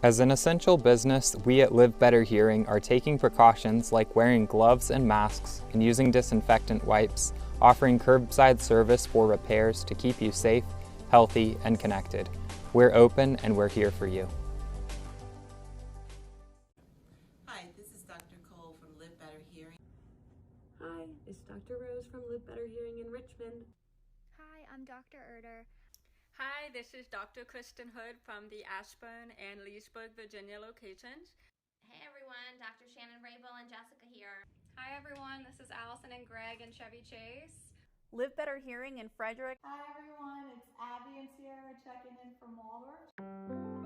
As an essential business, we at Live Better Hearing are taking precautions like wearing gloves and masks and using disinfectant wipes, offering curbside service for repairs to keep you safe, healthy, and connected. We're open and we're here for you. Hi, this is Dr. Cole from Live Better Hearing. Hi, it's Dr. Rose from Live Better Hearing in Richmond. Hi, I'm Dr. Erder. Hi, this is Dr. Kristen Hood from the Ashburn and Leesburg, Virginia locations. Hey everyone, Dr. Shannon Rabel and Jessica here. Hi everyone, this is Allison and Greg in Chevy Chase. Live Better Hearing in Frederick. Hi everyone, it's Abby and Sierra checking in from Waldorf.